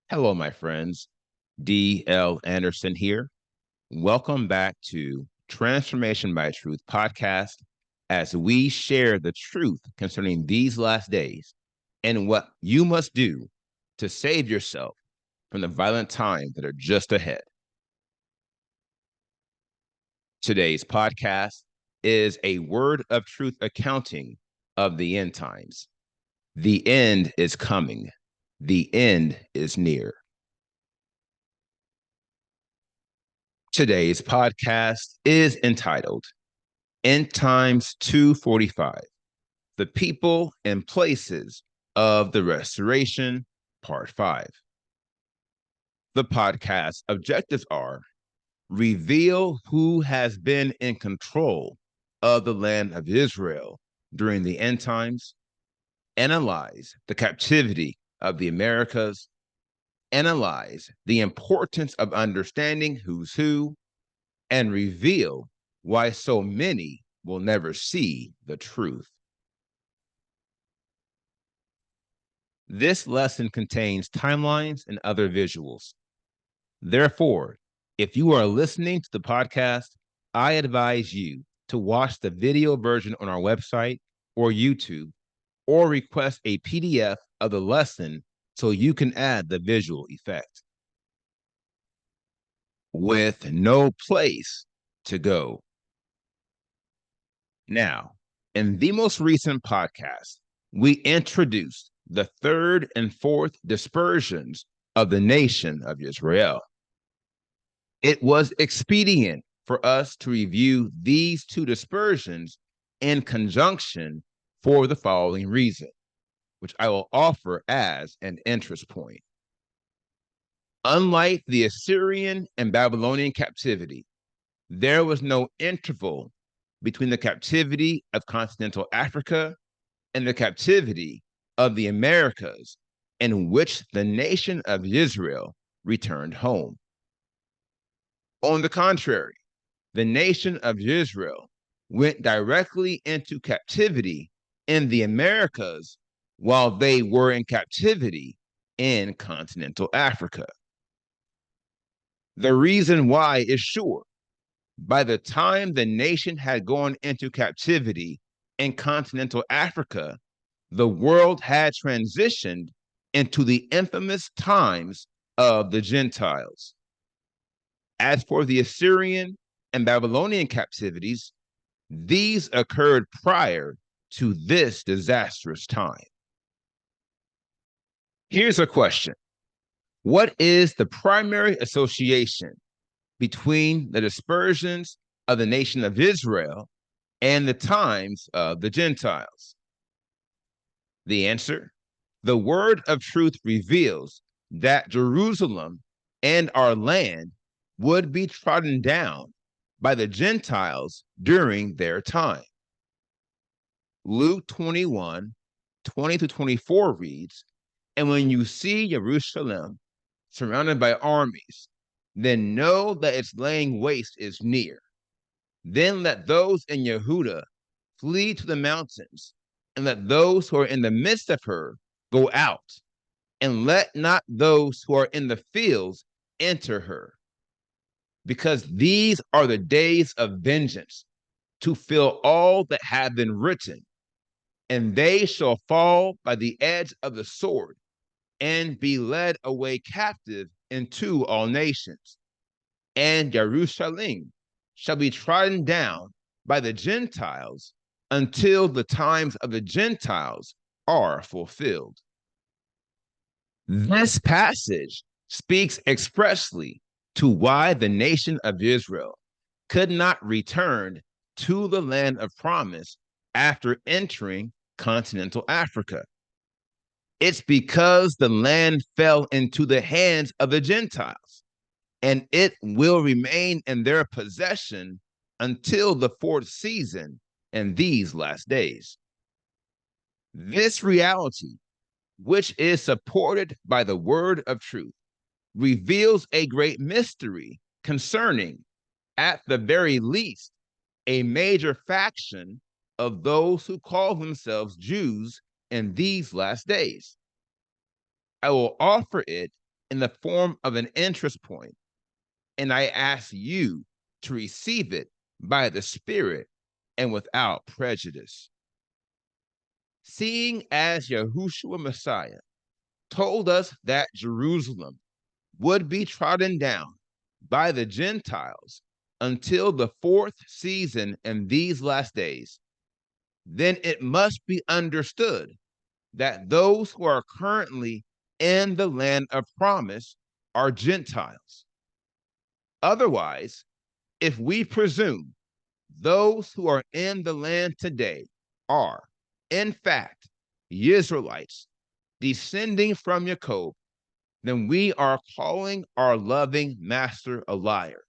Hello, my friends. D.L. Anderson here. Welcome back to Transformation by Truth podcast as we share the truth concerning these last days and what you must do to save yourself from the violent times that are just ahead. Today's podcast is a word of truth accounting of the end times. The end is coming. The end is near. Today's podcast is entitled End Times 245, The People and Places of the Restoration, Part 5. The podcast objectives are reveal who has been in control of the land of Israel during the end times, analyze the captivity of the Americas, analyze the importance of understanding who's who, and reveal why so many will never see the truth. This lesson contains timelines and other visuals. Therefore, if you are listening to the podcast, I advise you to watch the video version on our website or YouTube, or request a PDF of the lesson so you can add the visual effect. With no place to go. Now, in the most recent podcast, we introduced the third and fourth dispersions of the nation of Israel. It was expedient for us to review these two dispersions in conjunction for the following reason, which I will offer as an interest point. Unlike the Assyrian and Babylonian captivity, there was no interval between the captivity of continental Africa and the captivity of the Americas, in which the nation of Israel returned home. On the contrary, the nation of Israel went directly into captivity in the Americas while they were in captivity in continental Africa. The reason why is sure. By the time the nation had gone into captivity in continental Africa, the world had transitioned into the infamous times of the Gentiles. As for the Assyrian and Babylonian captivities, these occurred prior to this disastrous time. Here's a question. What is the primary association between the dispersions of the nation of Israel and the times of the Gentiles? The answer, the word of truth reveals that Jerusalem and our land would be trodden down by the Gentiles during their time. Luke 21, 20 to 24 reads, "And when you see Jerusalem surrounded by armies, then know that its laying waste is near. Then let those in Yehuda flee to the mountains, and let those who are in the midst of her go out, and let not those who are in the fields enter her. Because these are the days of vengeance, to fill all that have been written, and they shall fall by the edge of the sword, and be led away captive into all nations. And Jerusalem shall be trodden down by the Gentiles until the times of the Gentiles are fulfilled." This passage speaks expressly to why the nation of Israel could not return to the land of promise after entering continental Africa. It's because the land fell into the hands of the Gentiles, and it will remain in their possession until the fourth season in these last days. This reality, which is supported by the word of truth, reveals a great mystery concerning, at the very least, a major faction of those who call themselves Jews in these last days. I will offer it in the form of an interest point, and I ask you to receive it by the Spirit and without prejudice. Seeing as Yahushua Messiah told us that Jerusalem would be trodden down by the Gentiles until the fourth season in these last days, then it must be understood that those who are currently in the land of promise are Gentiles. Otherwise, if we presume those who are in the land today are, in fact, Israelites descending from Jacob, then we are calling our loving master a liar.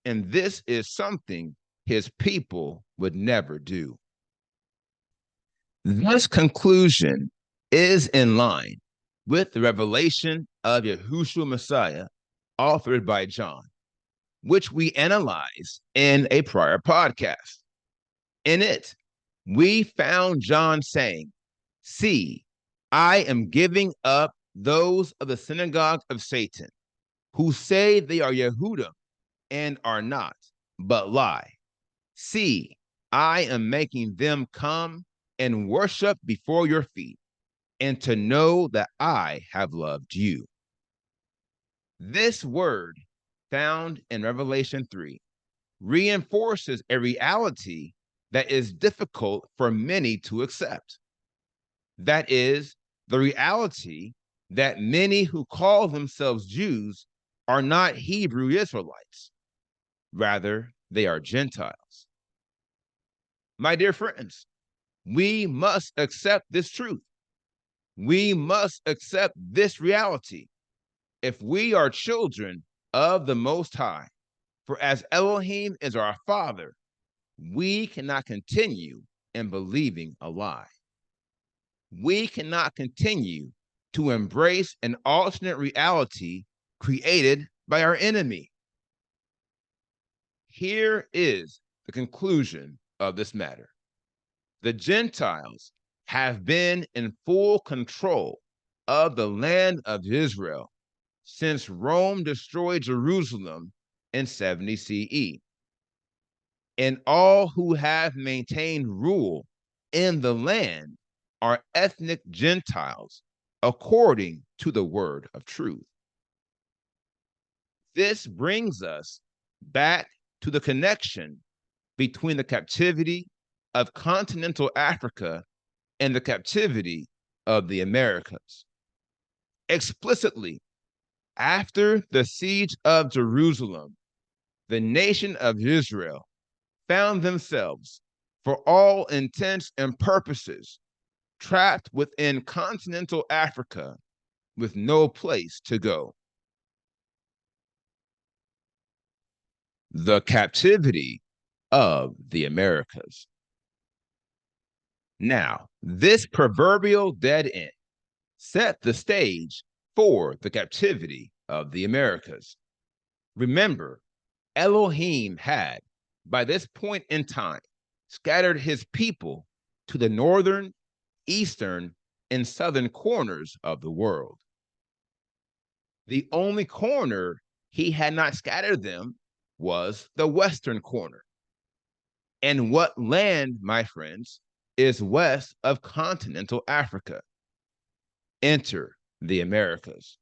And this is something his people would never do. This conclusion is in line with the revelation of Yahushua Messiah authored by John, which we analyzed in a prior podcast. In it, we found John saying, "See, I am giving up those of the synagogue of Satan, who say they are Yehudim and are not, but lie. See, I am making them come and worship before your feet, and to know that I have loved you." This word, found in Revelation 3, reinforces a reality that is difficult for many to accept. That is, the reality that many who call themselves Jews are not Hebrew Israelites. Rather, they are Gentiles. My dear friends, we must accept this truth. We must accept this reality if we are children of the Most High. For as Elohim is our Father, we cannot continue in believing a lie. We cannot continue to embrace an alternate reality created by our enemy. Here is the conclusion of this matter. The Gentiles have been in full control of the land of Israel since Rome destroyed Jerusalem in 70 CE. And all who have maintained rule in the land are ethnic Gentiles according to the word of truth. This brings us back to the connection between the captivity of continental Africa and the captivity of the Americas. Explicitly, after the siege of Jerusalem, the nation of Israel found themselves, for all intents and purposes, trapped within continental Africa with no place to go. The captivity of the Americas. Now, this proverbial dead end set the stage for the captivity of the Americas. Remember, Elohim had, by this point in time, scattered his people to the northern, eastern, and southern corners of the world. The only corner he had not scattered them was the western corner. And what land, my friends, is west of continental Africa? Enter the Americas.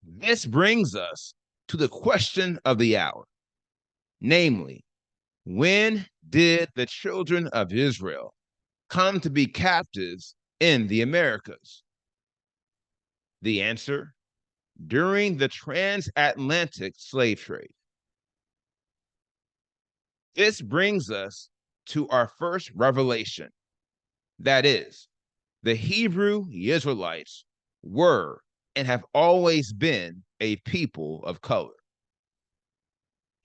This brings us to the question of the hour, namely, when did the children of Israel come to be captives in the Americas? The answer, during the transatlantic slave trade. This brings us to our first revelation. That is, the Hebrew Israelites were and have always been a people of color.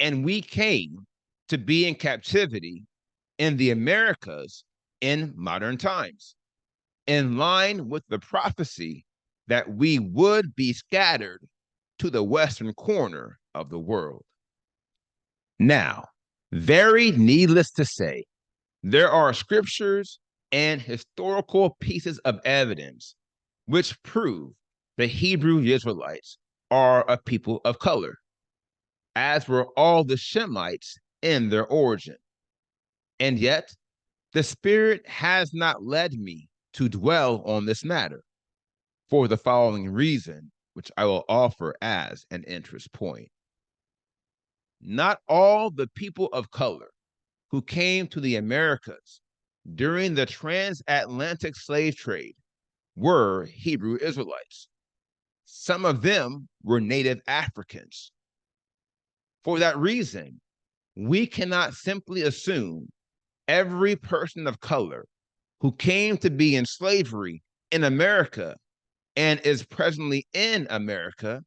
And we came to be in captivity in the Americas in modern times, in line with the prophecy that we would be scattered to the western corner of the world. Now, very needless to say, there are scriptures and historical pieces of evidence which prove the Hebrew Israelites are a people of color, as were all the Shemites in their origin. And yet, the Spirit has not led me to dwell on this matter for the following reason, which I will offer as an interest point. Not all the people of color who came to the Americas during the transatlantic slave trade were Hebrew Israelites. Some of them were native Africans. For that reason, we cannot simply assume every person of color who came to be in slavery in America and is presently in America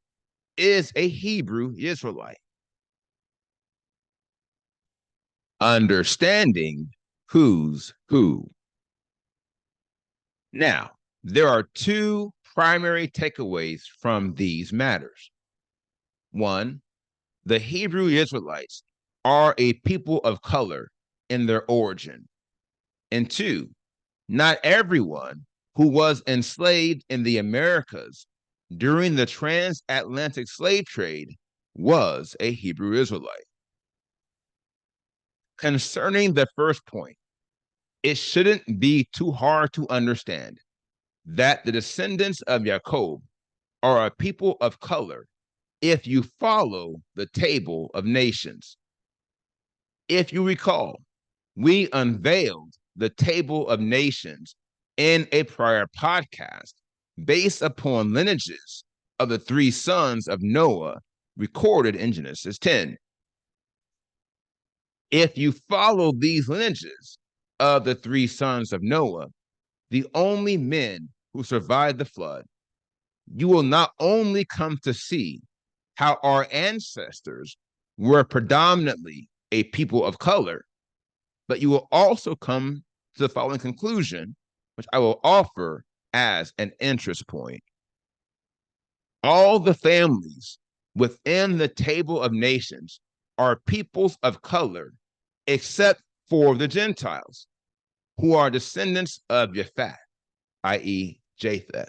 is a Hebrew Israelite. Understanding who's who. Now, there are two primary takeaways from these matters. One, the Hebrew Israelites are a people of color in their origin. And two, not everyone who was enslaved in the Americas during the transatlantic slave trade was a Hebrew Israelite. Concerning the first point, it shouldn't be too hard to understand that the descendants of Jacob are a people of color if you follow the table of nations. If you recall, we unveiled the table of nations in a prior podcast based upon lineages of the three sons of Noah recorded in Genesis 10. If you follow these lineages of the three sons of Noah, the only men who survived the flood, you will not only come to see how our ancestors were predominantly a people of color, but you will also come to the following conclusion, which I will offer as an interest point. All the families within the table of nations are peoples of color, except for the Gentiles, who are descendants of Japhet, i.e., Japheth.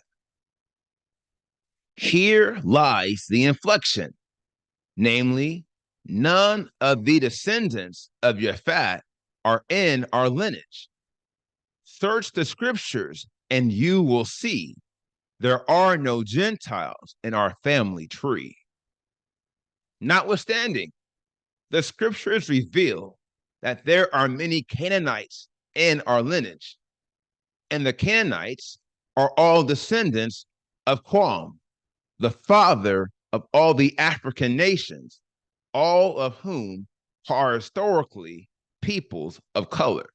Here lies the inflection, namely, none of the descendants of Japhet are in our lineage. Search the scriptures and you will see there are no Gentiles in our family tree. Notwithstanding, the scriptures reveal that there are many Canaanites in our lineage, and the Canaanites are all descendants of Quam, the father of all the African nations, all of whom are historically peoples of color.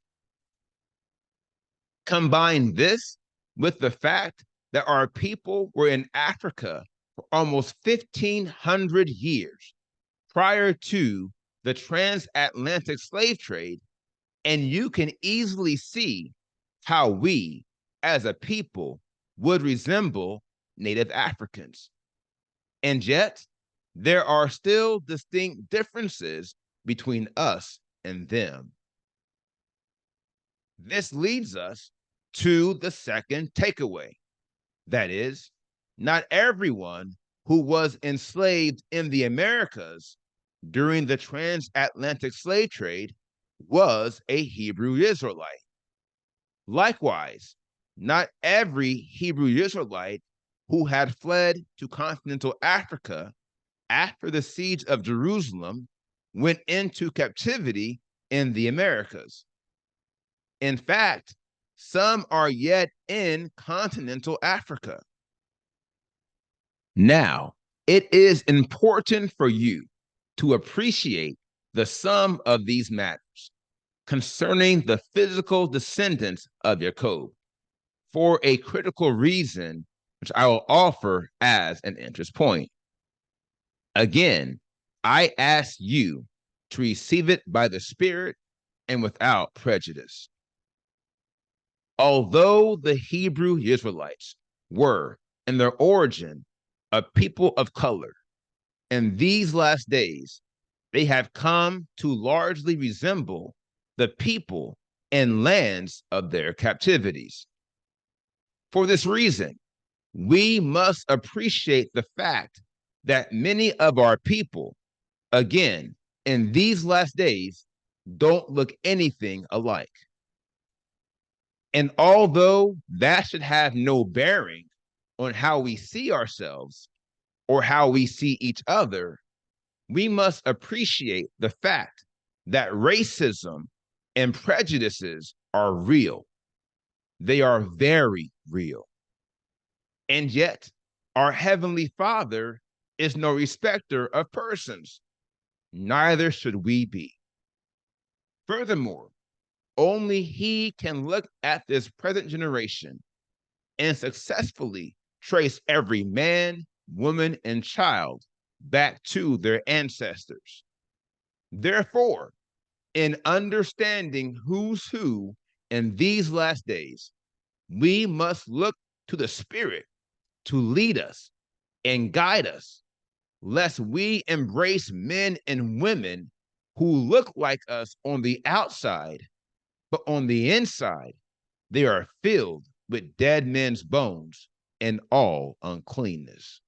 Combine this with the fact that our people were in Africa for almost 1,500 years prior to the transatlantic slave trade, and you can easily see how we, as a people, would resemble native Africans. And yet, there are still distinct differences between us and them. This leads us to the second takeaway. That is, not everyone who was enslaved in the Americas during the transatlantic slave trade was a Hebrew Israelite. Likewise, not every Hebrew Israelite who had fled to continental Africa after the siege of Jerusalem went into captivity in the Americas. In fact, some are yet in continental Africa. Now, it is important for you to appreciate the sum of these matters concerning the physical descendants of Jacob for a critical reason, which I will offer as an interest point. Again, I ask you to receive it by the Spirit and without prejudice. Although the Hebrew Israelites were, in their origin, a people of color, in these last days, they have come to largely resemble the people and lands of their captivities. For this reason, We must appreciate the fact that many of our people, again, in these last days, don't look anything alike. And although that should have no bearing on how we see ourselves or how we see each other, we must appreciate the fact that racism and prejudices are real. They are very real. And yet, our Heavenly Father is no respecter of persons. Neither should we be. Furthermore, only He can look at this present generation and successfully trace every man, woman, and child back to their ancestors. Therefore, in understanding who's who in these last days, we must look to the Spirit to lead us and guide us, lest we embrace men and women who look like us on the outside, but on the inside, they are filled with dead men's bones and all uncleanness.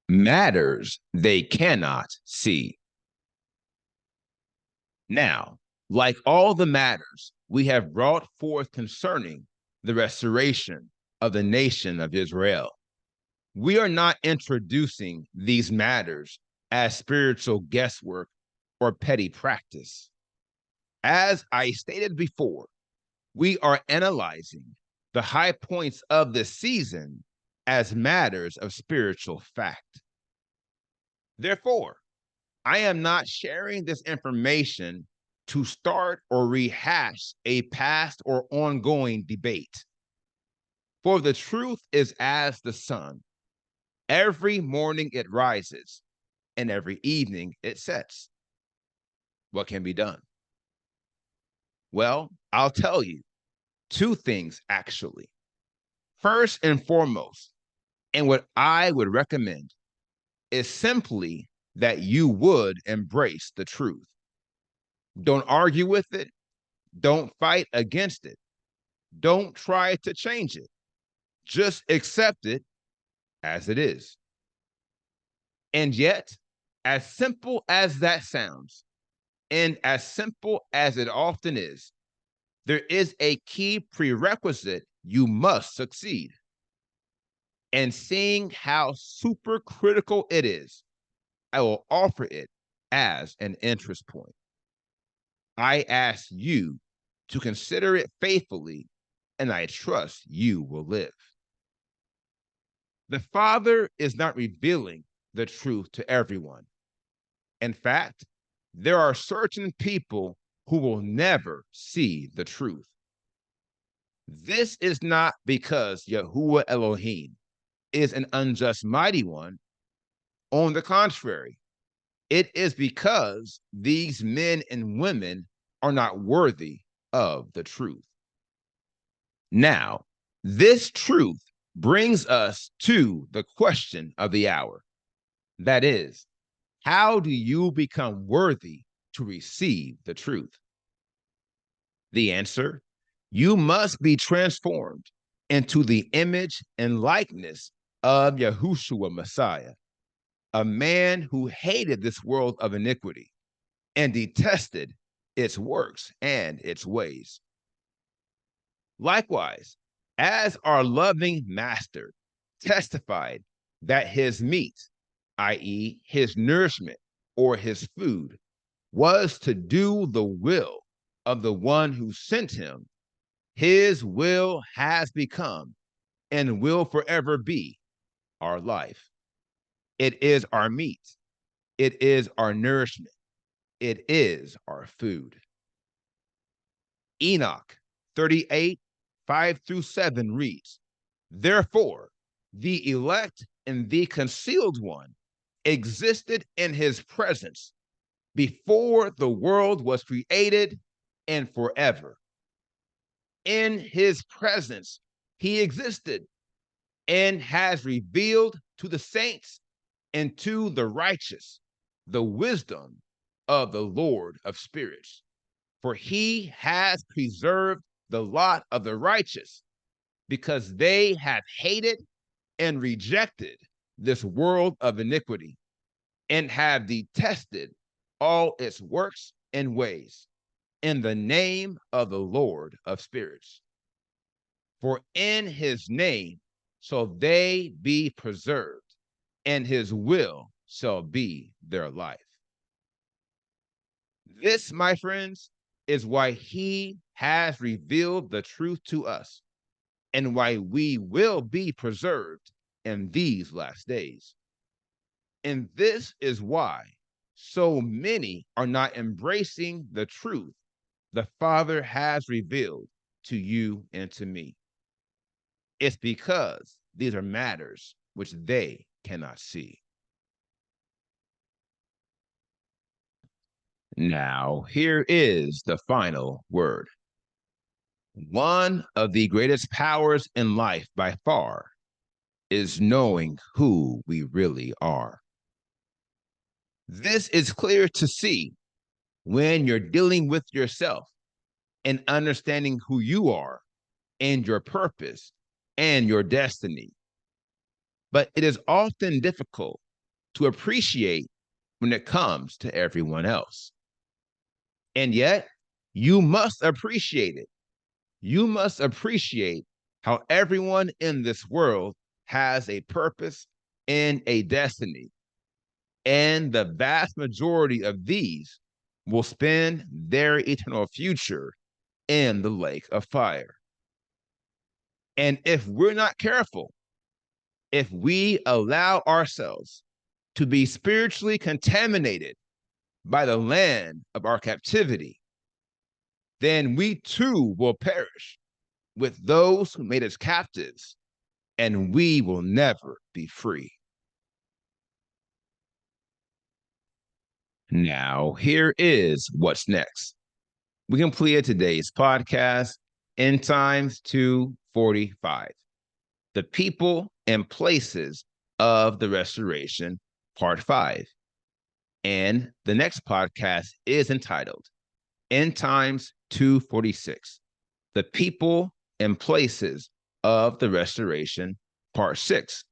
Matters they cannot see. Now, like all the matters we have brought forth concerning the restoration of the nation of Israel, we are not introducing these matters as spiritual guesswork or petty practice. As I stated before, we are analyzing the high points of the season as matters of spiritual fact. Therefore, I am not sharing this information to start or rehash a past or ongoing debate. For the truth is as the sun. Every morning it rises, and every evening it sets. What can be done? Well, I'll tell you two things actually. First and foremost, and what I would recommend is simply that you would embrace the truth. Don't argue with it. Don't fight against it. Don't try to change it. Just accept it as it is. And yet, as simple as that sounds, and as simple as it often is, there is a key prerequisite you must succeed. And seeing how super critical it is, I will offer it as an interest point. I ask you to consider it faithfully, and I trust you will live. The Father is not revealing the truth to everyone. In fact, there are certain people who will never see the truth. This is not because Yahuwah Elohim is an unjust mighty one. On the contrary, it is because these men and women are not worthy of the truth. Now, this truth brings us to the question of the hour. That is, how do you become worthy to receive the truth? The answer, you must be transformed into the image and likeness of Yahushua Messiah, a man who hated this world of iniquity and detested its works and its ways. Likewise, as our loving master testified that his meat, i.e., his nourishment or his food, was to do the will of the one who sent him, his will has become and will forever be our life. It is our meat. It is our nourishment. It is our food. Enoch 38, 5 through 7 reads, therefore, the elect and the concealed one existed in his presence before the world was created and forever. In his presence, he existed and has revealed to the saints and to the righteous the wisdom of the Lord of spirits. For he has preserved the lot of the righteous because they have hated and rejected this world of iniquity and have detested all its works and ways in the name of the Lord of spirits. For in his name shall they be preserved, and his will shall be their life. This, my friends, is why he has revealed the truth to us and why we will be preserved in these last days. And this is why so many are not embracing the truth the Father has revealed to you and to me. It's because these are matters which they cannot see. Now, here is the final word. One of the greatest powers in life by far is knowing who we really are. This is clear to see when you're dealing with yourself and understanding who you are and your purpose and your destiny. But it is often difficult to appreciate when it comes to everyone else. And yet, you must appreciate it. You must appreciate how everyone in this world has a purpose and a destiny. And the vast majority of these will spend their eternal future in the lake of fire. And if we're not careful, if we allow ourselves to be spiritually contaminated by the land of our captivity, then we too will perish with those who made us captives, and we will never be free. Now, here is what's next. We completed today's podcast, End Times 2:45, The People and Places of the Restoration, Part 5. And the next podcast is entitled End Times 2:46, The People and Places of the Restoration, Part 6.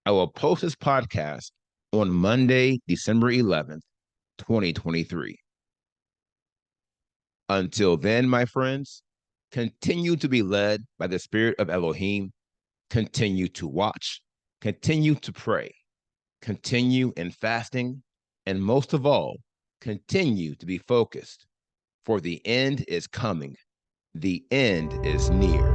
I will post this podcast on Monday, December 11th, 2023. Until then, my friends, continue to be led by the Spirit of Elohim. Continue to watch, continue to pray, continue in fasting, and most of all, continue to be focused, for the end is coming. The end is near.